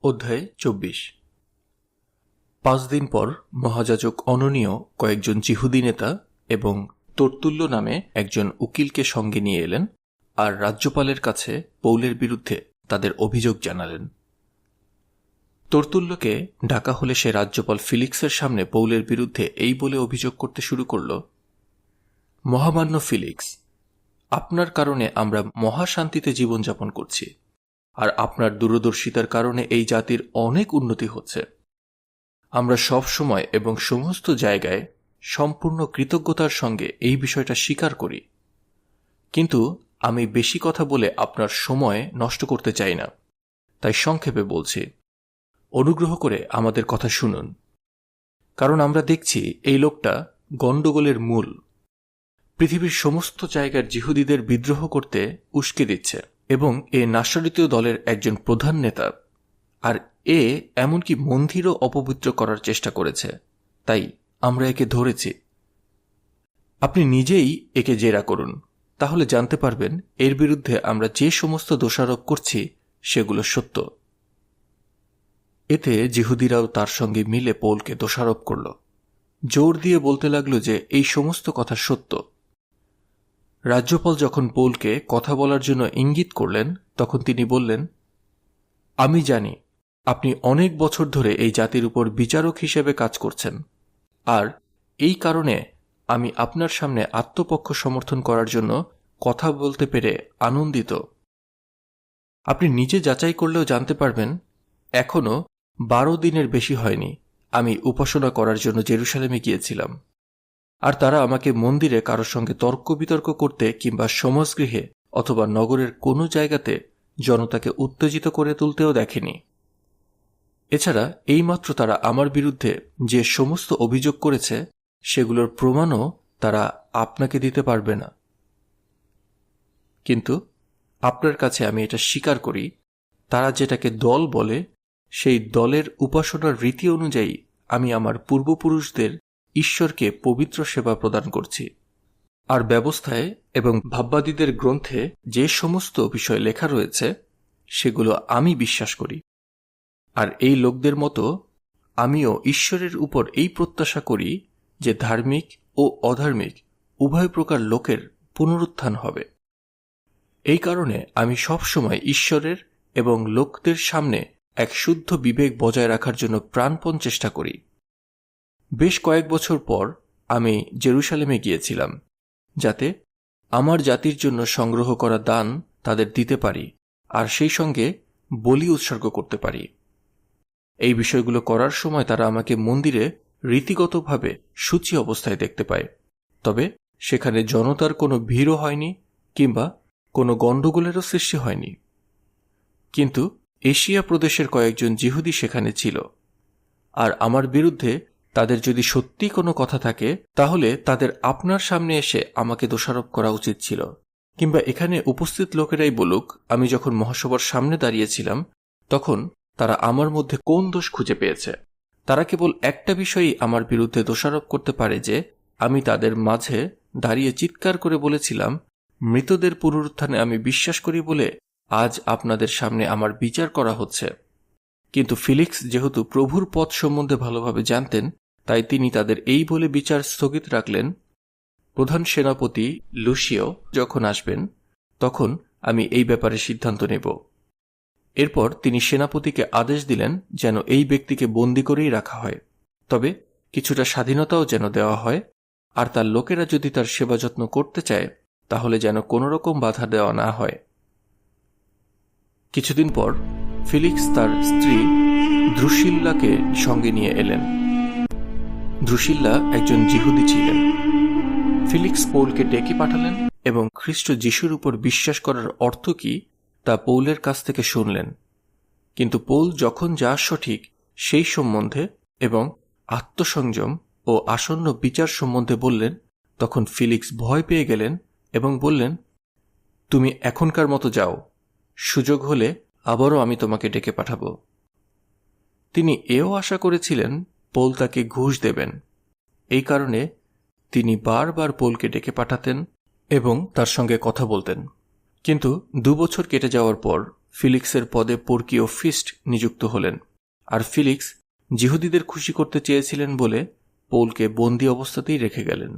অধ্যায় ২৪। ৫ দিন পর মহাযাজক অননীয় কয়েকজন যিহুদি নেতা এবং তর্তুল্য নামে একজন উকিলকে সঙ্গে নিয়ে এলেন আর রাজ্যপালের কাছে পৌলের বিরুদ্ধে তাদের অভিযোগ জানালেন। তর্তুল্যকে ডাকা হলে সে রাজ্যপাল ফিলিক্সের সামনে পৌলের বিরুদ্ধে এই বলে অভিযোগ করতে শুরু করল, মহামান্য ফিলিক্স, আপনার কারণে আমরা মহাশান্তিতে জীবনযাপন করছি, আর আপনার দূরদর্শিতার কারণে এই জাতির অনেক উন্নতি হচ্ছে। আমরা সব সময় এবং সমস্ত জায়গায় সম্পূর্ণ কৃতজ্ঞতার সঙ্গে এই বিষয়টা স্বীকার করি, কিন্তু আমি বেশি কথা বলে আপনার সময় নষ্ট করতে চাই না, তাই সংক্ষেপে বলছি, অনুগ্রহ করে আমাদের কথা শুনুন। কারণ আমরা দেখছি এই লোকটা গণ্ডগোলের মূল, পৃথিবীর সমস্ত জায়গার যিহুদিদের বিদ্রোহ করতে উস্কে দিচ্ছে এবং এ নাসরীয় দলের একজন প্রধান নেতা, আর এ এমনকি মন্দিরও অপবিত্র করার চেষ্টা করেছে, তাই আমরা একে ধরেছি। আপনি নিজেই একে জেরা করুন, তাহলে জানতে পারবেন এর বিরুদ্ধে আমরা যে সমস্ত দোষারোপ করছি সেগুলো সত্য। এতে যিহুদিরাও তার সঙ্গে মিলে পৌলকে দোষারোপ করল, জোর দিয়ে বলতে লাগল যে এই সমস্ত কথা সত্য। রাজ্যপাল যখন পৌলকে কথা বলার জন্য ইঙ্গিত করলেন, তখন তিনি বললেন, আমি জানি আপনি অনেক বছর ধরে এই জাতির উপর বিচারক হিসেবে কাজ করছেন, আর এই কারণে আমি আপনার সামনে আত্মপক্ষ সমর্থন করার জন্য কথা বলতে পেরে আনন্দিত। আপনি নিজে যাচাই করলেও জানতে পারবেন, এখনও 12 দিনের বেশি হয়নি আমি উপাসনা করার জন্য জেরুসালেমে গিয়েছিলাম, আর তারা আমাকে মন্দিরে কারোর সঙ্গে তর্ক বিতর্ক করতে কিংবা সমাজগৃহে অথবা নগরের কোনো জায়গাতে জনতাকে উত্তেজিত করে তুলতেও দেখেনি। এছাড়া এইমাত্র তারা আমার বিরুদ্ধে যে সমস্ত অভিযোগ করেছে সেগুলোর প্রমাণও তারা আপনাকে দিতে পারবে না, কিন্তু আপনার কাছে আমি এটা স্বীকার করি, তারা যেটাকে দল বলে সেই দলের উপাসনার রীতি অনুযায়ী আমি আমার পূর্বপুরুষদের ঈশ্বরকে পবিত্র সেবা প্রদান করছি, আর ব্যবস্থায় এবং ভাববাদীদের গ্রন্থে যে সমস্ত বিষয় লেখা রয়েছে সেগুলো আমি বিশ্বাস করি। আর এই লোকদের মতো আমিও ঈশ্বরের উপর এই প্রত্যাশা করি যে ধার্মিক ও অধার্মিক উভয় প্রকার লোকের পুনরুত্থান হবে। এই কারণে আমি সবসময় ঈশ্বরের এবং লোকদের সামনে এক শুদ্ধ বিবেক বজায় রাখার জন্য প্রাণপণ চেষ্টা করি। বেশ কয়েক বছর পর আমি জেরুসালেমে গিয়েছিলাম, যাতে আমার জাতির জন্য সংগ্রহ করা দান তাদের দিতে পারি আর সেই সঙ্গে বলি উৎসর্গ করতে পারি। এই বিষয়গুলো করার সময় তারা আমাকে মন্দিরে রীতিগতভাবে সূচি অবস্থায় দেখতে পায়, তবে সেখানে জনতার কোনো ভিড়ও হয়নি কিংবা কোনো গণ্ডগোলেরও সৃষ্টি হয়নি। কিন্তু এশিয়া প্রদেশের কয়েকজন যিহুদি সেখানে ছিল, আর আমার বিরুদ্ধে তাদের যদি সত্যি কোনো কথা থাকে তাহলে তাদের আপনার সামনে এসে আমাকে দোষারোপ করা উচিত ছিল, কিংবা এখানে উপস্থিত লোকেরাই বলুক আমি যখন মহাসভার সামনে দাঁড়িয়েছিলাম তখন তারা আমার মধ্যে কোন দোষ খুঁজে পেয়েছে। তারা কেবল একটা বিষয়ই আমার বিরুদ্ধে দোষারোপ করতে পারে, যে আমি তাদের মাঝে দাঁড়িয়ে চিৎকার করে বলেছিলাম, মৃতদের পুনরুত্থানে আমি বিশ্বাস করি বলে আজ আপনাদের সামনে আমার বিচার করা হচ্ছে। কিন্তু ফিলিক্স যেহেতু প্রভুর পথ সম্বন্ধে ভালোভাবে জানতেন, তাই তিনি তাদের এই বলে বিচার স্থগিত রাখলেন, প্রধান সেনাপতি লুসিও যখন আসবেন তখন আমি এই ব্যাপারে সিদ্ধান্ত নেব। এরপর তিনি সেনাপতিকে আদেশ দিলেন যেন এই ব্যক্তিকে বন্দী করেই রাখা হয়, তবে কিছুটা স্বাধীনতাও যেন দেওয়া হয়, আর তার লোকেরা যদি তার সেবা যত্ন করতে চায় তাহলে যেন কোনোরকম বাধা দেওয়া না হয়। কিছুদিন পর ফিলিক্স তার স্ত্রী দ্রুসিল্লাকে সঙ্গে নিয়ে এলেন। দ্রুসিল্লা একজন যিহুদি ছিলেন। ফিলিক্স পৌলকে ডেকে পাঠালেন এবং খ্রিস্ট যিশুর উপর বিশ্বাস করার অর্থ কি তা পৌলের কাছ থেকে শুনলেন, কিন্তু পৌল যখন যা সঠিক সেই সম্বন্ধে এবং আত্মসংযম ও আসন্ন বিচার সম্বন্ধে বললেন, তখন ফিলিক্স ভয় পেয়ে গেলেন এবং বললেন, তুমি এখনকার মতো যাও, সুযোগ হলে আবারও আমি তোমাকে ডেকে পাঠাব। তিনি এও আশা করেছিলেন পৌল তাকে ঘুষ দেবেন, এই কারণে তিনি বারবার পৌলকে ডেকে পাঠাতেন এবং তার সঙ্গে কথা বলতেন। কিন্তু 2 বছর কেটে যাওয়ার পর ফিলিক্সের পদে পর্কিও ফিস্ট নিযুক্ত হলেন, আর ফিলিক্স যিহুদিদের খুশি করতে চেয়েছিলেন বলে পৌলকে বন্দী অবস্থাতেই রেখে গেলেন।